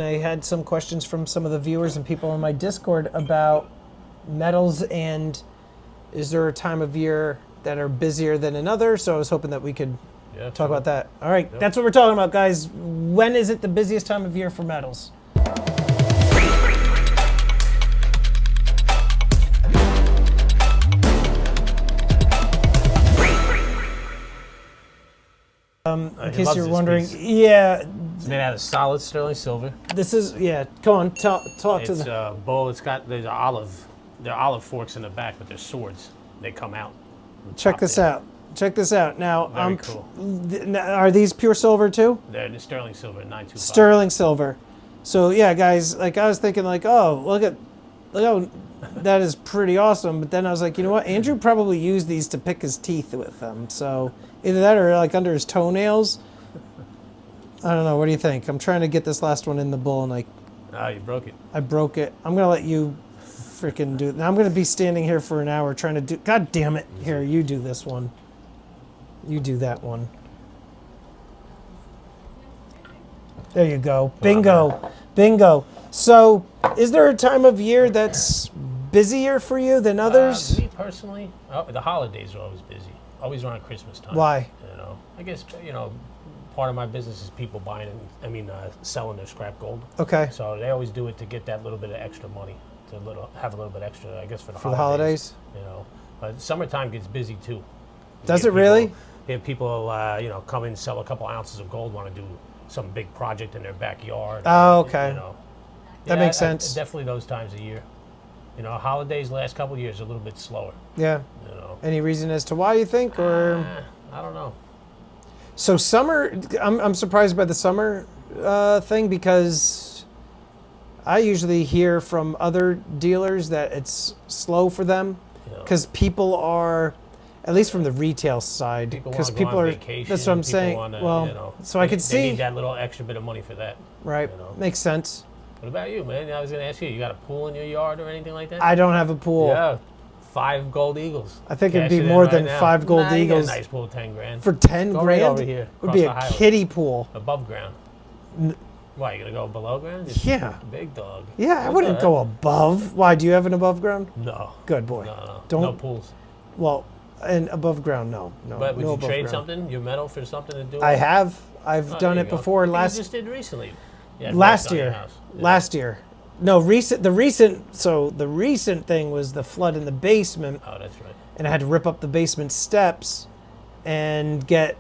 I had some questions from some of the viewers and people on my Discord about metals and is there a time of year that are busier than another? So I was hoping that we could talk about that. All right, that's what we're talking about, guys. When is it the busiest time of year for metals? In case you're wondering, yeah. It's made out of solid sterling silver. This is, yeah, come on, talk to It's the... a bowl, they're olive forks in the back, but they're swords. They come out. Check this out. Check this out. Now, Very cool. Are these pure silver too? They're the sterling silver, 925. Sterling silver. So yeah, guys, like I was thinking like, oh, look how that is pretty awesome. But then I was like, you know what? Andrew probably used these to pick his teeth with them. So either that or like under his toenails. I don't know. What do you think? I'm trying to get this last one in the bowl and You broke it. I broke it. I'm going to let you freaking do it. Now I'm going to be standing here for an hour trying to do... God damn it. Here, you do this one. You do that one. There you go. Bingo. Bingo. So, is there a time of year that's busier for you than others? Me personally, the holidays are always busy. Always around Christmas time. Why? I guess, part of my business is people selling their scrap gold. Okay. So they always do it to get that little bit of extra money, have a little bit extra, I guess, for the holidays. But summertime gets busy too. Does it really? People, come in, sell a couple ounces of gold, want to do some big project in their backyard. Oh, okay. That makes sense. Definitely those times of year. Holidays last couple of years are a little bit slower. Yeah. Any reason as to why you think, or? I don't know. So summer, I'm surprised by the summer thing because I usually hear from other dealers that it's slow for them because people are, at least from the retail side, because people are. Vacation, that's what I'm saying. So I could see. They need that little extra bit of money for that. Right. Makes sense. What about you, man? I was going to ask you. You got a pool in your yard or anything like that? I don't have a pool. Yeah. 5 gold eagles. I think it'd be more than 5 gold eagles. You get a nice pool, 10 grand. For 10 grand? Right over here. It would be a kiddie pool. Above ground. Why, you gonna go below ground? Yeah. Big dog. Yeah, I wouldn't go above. Why, do you have an above ground? No. Good boy. No. Don't. No pools. Well, and above ground, no. But would no you trade ground. something, your metal, for something to do? I have. I've done it before. You just did recently. Last year. Yeah. Last year. No, the recent thing was the flood in the basement. Oh, that's right. And I had to rip up the basement steps and get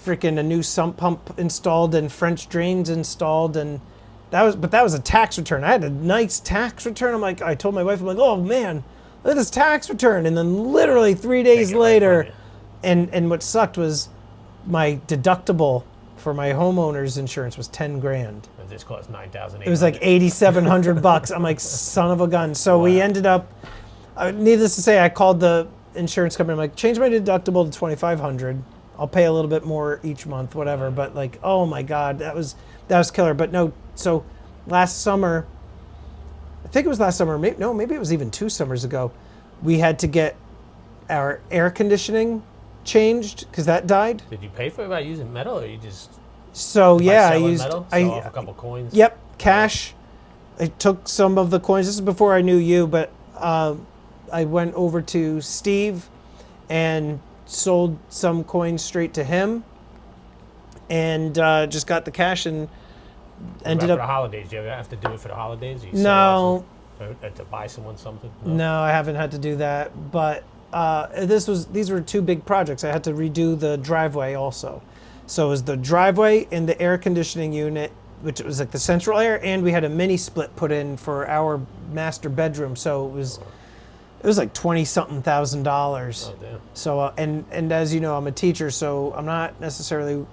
freaking a new sump pump installed and French drains installed, and that was a tax return. I had a nice tax return. I told my wife, I'm like, oh man, look at this tax return. And then literally 3 days later, and what sucked was my deductible for my homeowner's insurance was 10 grand. This cost $9,800. It was like $8,700. I'm like, son of a gun. So we ended up, needless to say, I called the insurance company. I'm like, change my deductible to $2,500. I'll pay a little bit more each month, whatever. But like, oh my God, that was killer. But no, so last summer, I think it was last summer. Maybe it was even 2 summers ago. We had to get our air conditioning changed because that died. Did you pay for it by using metal, or you just? So yeah, I used metal? Off a couple coins. Yep, cash. I took some of the coins. This is before I knew you, but I went over to Steve and sold some coins straight to him, and just got the cash and ended up. For the holidays, do you ever have to do it for the holidays? No. To buy someone something? No, I haven't had to do that. But these were 2 big projects. I had to redo the driveway also. So it was the driveway and the air conditioning unit, which was like the central air, and we had a mini split put in for our master bedroom. So it was like $20-something thousand. Oh, damn. So and as you know, I'm a teacher, so I'm not necessarily,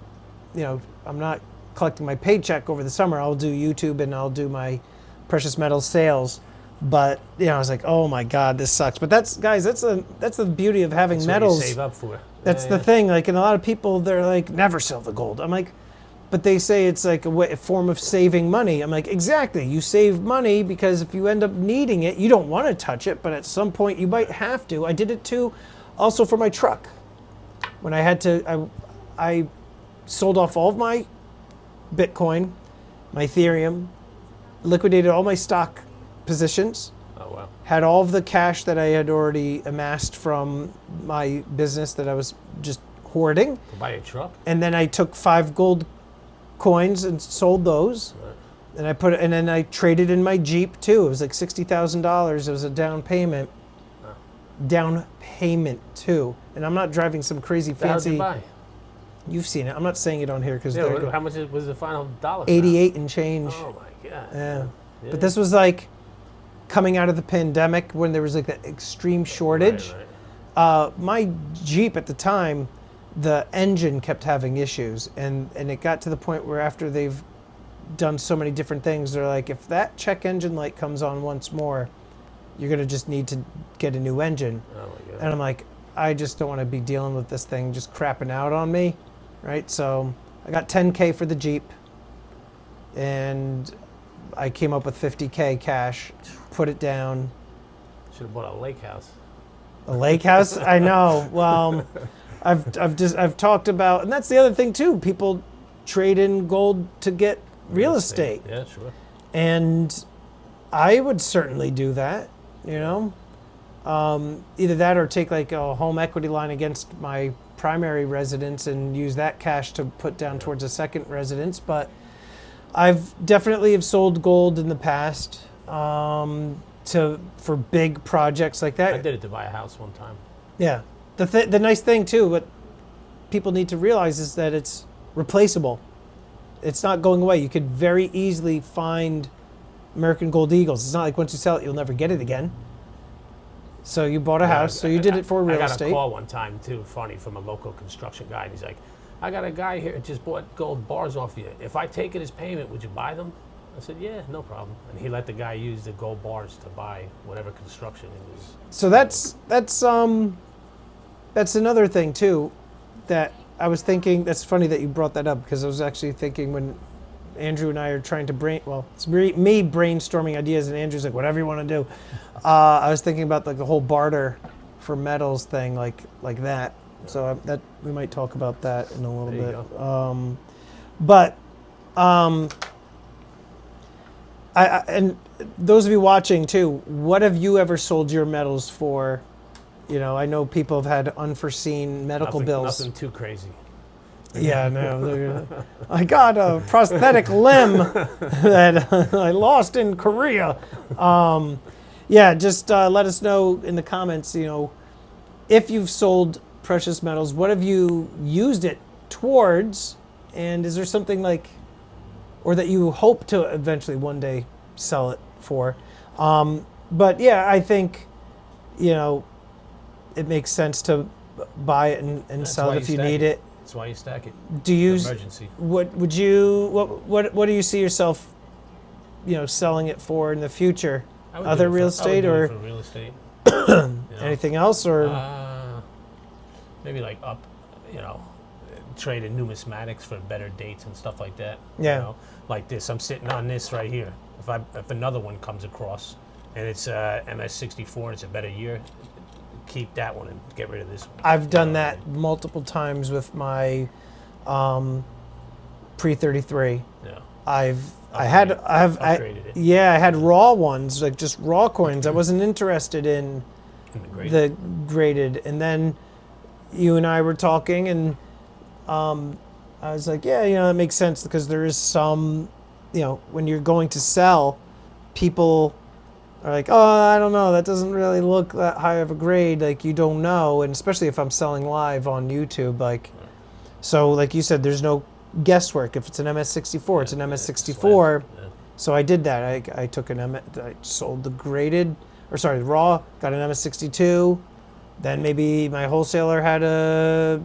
I'm not collecting my paycheck over the summer. I'll do YouTube and I'll do my precious metals sales. But I was like, oh my God, this sucks. But that's the beauty of having metals. What you save up for. That's the thing. Like, and a lot of people, they're like, never sell the gold. I'm like, but they say it's like a form of saving money. I'm like, exactly. You save money because if you end up needing it, you don't want to touch it, but at some point you might have to. I did it too, also for my truck. When I had to, I sold off all of my Bitcoin, my Ethereum, liquidated all my stock positions, Oh wow. had all of the cash that I had already amassed from my business that I was just hoarding, To buy a truck. and then I took 5 gold coins and sold those. Right. And then I traded in my Jeep too. It was like $60,000. It was a down payment. Oh. Down payment too. And I'm not driving some crazy How'd you fancy. buy? You've seen it. I'm not saying it on here because Yeah. How much was the final dollar? 88 and change. Oh my god. Yeah. Yeah. But this was like coming out of the pandemic when there was like that extreme shortage. Right. My Jeep at the time, the engine kept having issues, and it got to the point where after they've done so many different things, they're like, if that check engine light comes on once more, you're gonna just need to get a new engine. Oh my god. And I'm like, I just don't want to be dealing with this thing just crapping out on me, right? So I got 10K for the Jeep, and I came up with 50K cash, put it down. Should have bought a lake house. A lake house? I know. Well, I've talked about, and that's the other thing too. People trade in gold to get real estate, Yeah, sure. and I would certainly do that. You know, either that or take like a home equity line against my primary residence and use that cash to put down towards a second residence. But I've definitely have sold gold in the past for big projects like that. I did it to buy a house one time. Yeah. The nice thing too, what people need to realize is that it's replaceable. It's not going away. You could very easily find American Gold Eagles. It's not like once you sell it, you'll never get it again. So you bought a house, so you did it for real estate. I got a call one time too, funny, from a local construction guy. And he's like, I got a guy here that just bought gold bars off you. If I take it as payment, would you buy them? I said, yeah, no problem. And he let the guy use the gold bars to buy whatever construction it was. So that's another thing too, that I was thinking. That's funny that you brought that up, because I was actually thinking when Andrew and I are trying to it's me brainstorming ideas, and Andrew's like, whatever you want to do. I was thinking about like the whole barter for metals thing, like that. So that we might talk about that in a little There you bit. go. And those of you watching too, what have you ever sold your metals for? You know, I know people have had unforeseen medical bills. Nothing too crazy. Yeah, no. I got a prosthetic limb that I lost in Korea. Yeah, just let us know in the comments, you know, if you've sold precious metals, what have you used it towards? And is there something like, or that you hope to eventually one day sell it for? But yeah, I think, you know, it makes sense to buy it and sell it if you need it. That's why you stack it. Do you? Emergency. What do you see yourself, you know, selling it for in the future? I would do Other it real I estate would do it or for real estate? You know? anything else, or Maybe like you know, trade in numismatics for better dates and stuff like that. Yeah. You know? Like this, I'm sitting on this right here. If another one comes across and it's MS64, it's a better year, keep that one and get rid of this one. I've done that multiple times with my pre-33. Yeah. I had raw ones, like just raw coins. I wasn't interested in the graded. And then you and I were talking, and I was like, yeah, you know, that makes sense, because there is some, you know, when you're going to sell, people are like, oh, I don't know, that doesn't really look that high of a grade. Like, you don't know, and especially if I'm selling live on YouTube, like, so like you said, there's no guesswork. If it's an MS64, it's an MS64. Yeah. So I did that. I took I sold the graded, the raw, got an MS62. Then maybe my wholesaler had a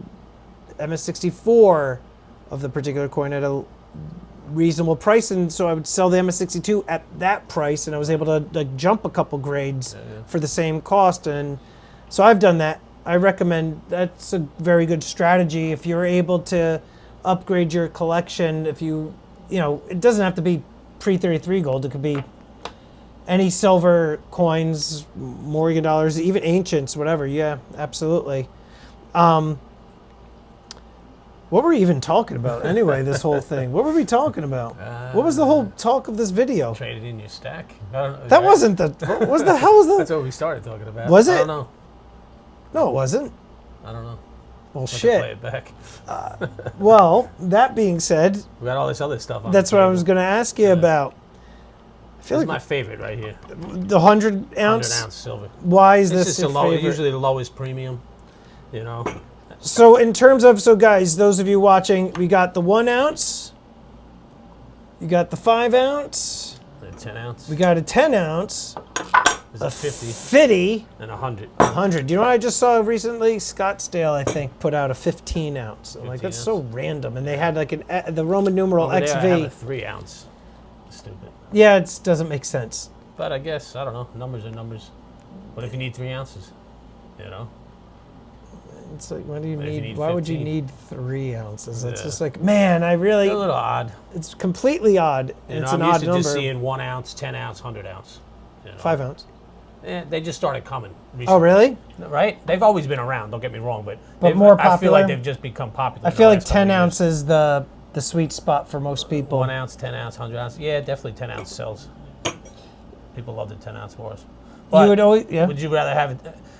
MS64 of the particular coin at a reasonable price, and so I would sell the MS62 at that price, and I was able to like jump a couple grades for the same cost. And so I've done that. I recommend, that's a very good strategy if you're able to upgrade your collection. If you know, it doesn't have to be pre-33 gold. It could be any silver coins, Morgan dollars, even ancients, whatever. Yeah, absolutely. What What were we even talking about anyway, this whole thing? What were we talking about? What was the whole talk of this video? Traded in your stack. I don't know, That right? wasn't the... What the hell was That's that? what we started talking about. Was I it? don't know. No, it wasn't. I don't know. Well, Have to shit. Play it back. Well, that being said, We got all this other stuff on that's the what I table. was going to ask you about. I feel This is like my favorite right here. the 100 ounce. 100 ounce silver. Why is This this is your the low, favorite? usually the lowest premium. You know. So in terms of, so guys, those of you watching, we got the 1 ounce. You got the 5 ounce. The 10 ounce. We got a 10 ounce. There's a 50 50. and 100. 100. You know what I just saw recently? Scottsdale, I think, put out a 15 ounce. I'm like, 15 that's so ounce? random. And they had like the Roman numeral Over there I have a XV. 3 ounce. Stupid. Yeah, it doesn't make sense. But I guess, I don't know. Numbers are numbers. What if you need 3 ounces? You know? It's like, what do you But if you need? need Why would you 15? need 3 ounces? It's Yeah. just like, man, I really, They're a little odd. it's completely odd. You And know, it's I'm an used odd to number. just seeing 1 ounce, 10 ounce, 100 ounce. You know? 5 ounce. They just started coming recently. Oh, really? Right? They've always been around, don't get me wrong, but more I feel popular? like they've just become popular. I in feel the like last couple 10 of years. ounce is the sweet spot for most people. 1 ounce, 10 ounce, 100 ounce. Yeah, definitely 10 ounce sells. People love the 10 ounce bars. You would always, yeah. Would you rather have,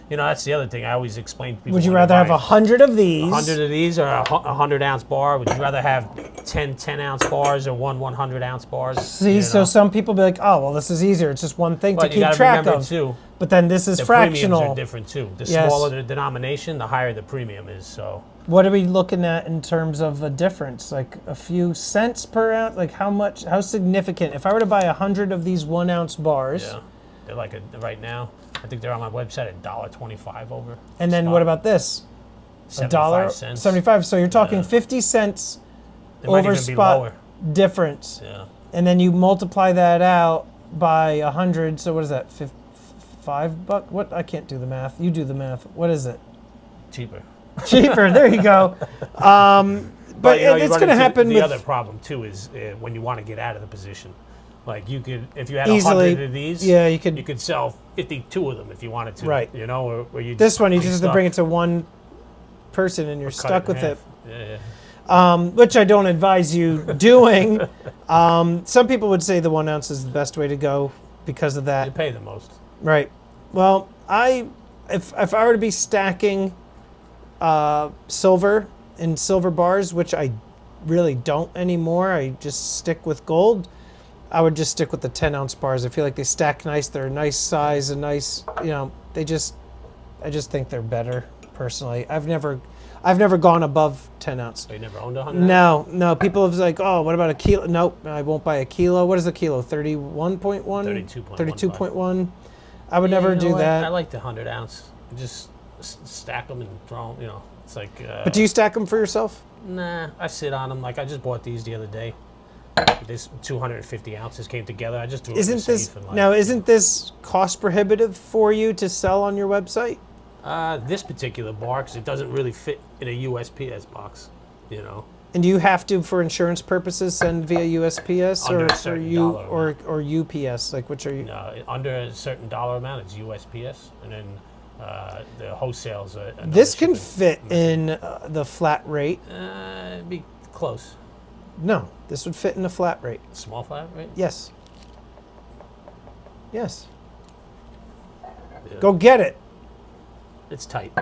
you know, that's the other thing I always explain to people. Would you when rather they're have buying 100 of these? 100 of these or a 100 ounce bar? Would you rather have 10 ounce bars or 100 ounce bars? See, you so know? some people be like, oh, well, this is easier. It's just one thing But to you keep gotta track remember of. too, But then this is the premiums fractional. are different too. The Yes. smaller the denomination, the higher the premium is. So What are we looking at in terms of a difference? Like a few cents per ounce? Like how significant? If I were to buy 100 of these 1 ounce bars, yeah, they're like right now. I think they're on my website at $1.25 over. and then what about this? A dollar, 75 cents. 75. So you're talking Yeah. 50 cents It might over even be spot lower. difference. Yeah. And then you multiply that out by 100. So what is that? $5? What? I can't do the math. You do the math. What is it? Cheaper. Cheaper. There you go. But you know, you it's run going to into happen The with other problem too is when you want to get out of the position. Like you could, if you had easily. 100 of these, Yeah, you could sell 52 of them if you wanted to. Right. You know, or you. This one you be just have to stuck. bring it to one person and you're Cut stuck in with it. half. Yeah. Which I don't advise you doing. Some people would say the 1 ounce is the best way to go because of You that. pay the most. Right. Well, if I were to be stacking silver in silver bars, which I really don't anymore, I just stick with gold. I would just stick with the 10 ounce bars. I feel like they stack nice. They're a nice size and nice. You know, I just think they're better personally. I've never gone above 10 ounce. So you never owned 100? No. People have like, oh, what about a kilo? Nope, I won't buy a kilo. What is a kilo? 31.1? 32.15. 32.1. I would Yeah, never you know do what? that. I like the 100 ounce. Just stack them and throw them. You know, it's like. But do you stack them for yourself? Nah, I sit on them. Like I just bought these the other day. This 250 ounces came together. I just threw it in the safe and, like, Isn't this cost prohibitive for you to sell on your website? This particular bar, because it doesn't really fit in a USPS box, you know. And do you have to, for insurance purposes, send via USPS Under a or certain you dollar or UPS? Like, which are you? Under a certain dollar amount, it's USPS, and then the wholesale's another This can shipping fit method. in the flat rate. It'd be close. No, this would fit in the flat rate. Small flat, right? Yes. Yes. Yeah. Go get it. It's tight.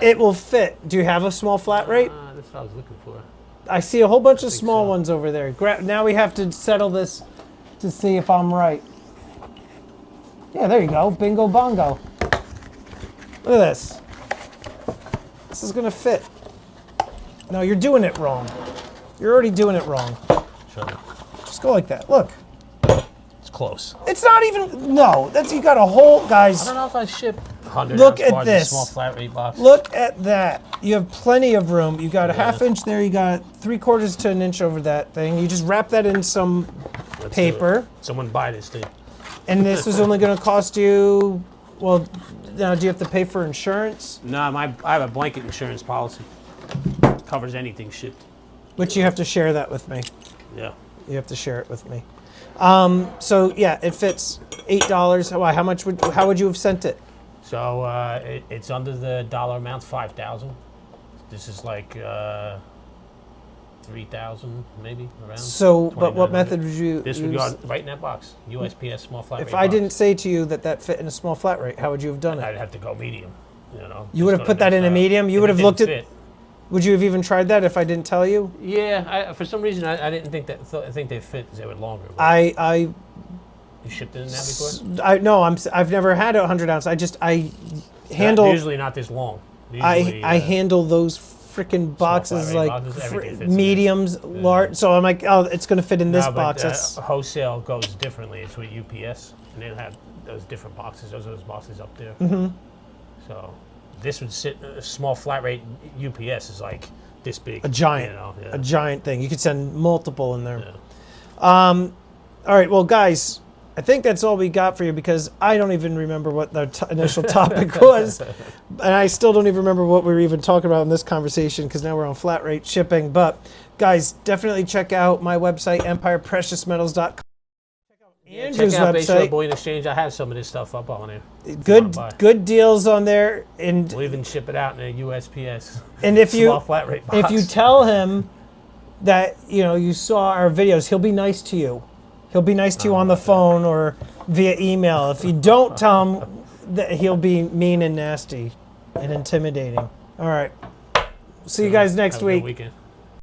It will fit. Do you have a small flat rate? That's what I was looking for. I see a whole bunch of think small so. ones over there. Now we have to settle this to see if I'm right. Yeah, there you go. Bingo bongo. Look at this. This is going to fit. No, you're doing it wrong. You're already doing it wrong. Show me. Just go like that. Look. It's close. It's not even, no. That's, you got a whole, I guys, don't know if I ship 100 Look ounce at bars in a this. small flat rate box. look at that. You have plenty of room. You got a Yeah. half inch there. You got 3/4 to an inch over that thing. You just wrap that in some Let's do it. paper. Someone buy this thing. And this is only going to cost you, well, now do you have to pay for insurance? No, I have a blanket insurance policy. Covers anything shipped. Which you have to share that with me. Yeah. You have to share it with me. So yeah, it fits $8. Why? How would you have sent it? So it's under the dollar amount, 5,000. This is like 3,000 maybe around. So, but what 2,900. method would you This use? would go right in that box. USPS small flat rate If I box. didn't say to you that fit in a small flat rate, how would you have done it? I'd have to go medium. You know. You would just have go put that next in a up. medium? You If would it have didn't looked at- fit. Would you have even tried that if I didn't tell you? Yeah, for some reason I didn't think that. I think they fit because they were longer. I You shipped in that before? no, I've never had a 100 ounce. I handle They're usually not this long. Usually, I handle those freaking boxes flat rate like boxes, everything fits in there. mediums, large. So I'm like, oh, it's gonna fit in this No, but, box. That's wholesale goes differently. It's with UPS, and they have those different boxes. Those are those boxes up there. Mm-hmm. So this would sit. A small flat rate UPS is like this big. a giant, You know, yeah. a giant thing. You could send multiple in there. Yeah. All right, well, guys, I think that's all we got for you because I don't even remember what the initial topic was, and I still don't even remember what we were even talking about in this conversation because now we're on flat rate shipping. But guys, definitely check out my website, EmpirePreciousMetals.com. Yeah, Andrew's check out Bayshore website. Bullion Exchange. I have some of this stuff up on there. if you wanna Good, buy. good deals on there, and We'll even ship it out in a USPS. and if small you flat rate box. if you tell him that you saw our videos, he'll be nice to you. He'll be nice to you on the phone or via email. If you don't tell him, that he'll be mean and nasty and intimidating. All right. See you guys next Have a good week. weekend.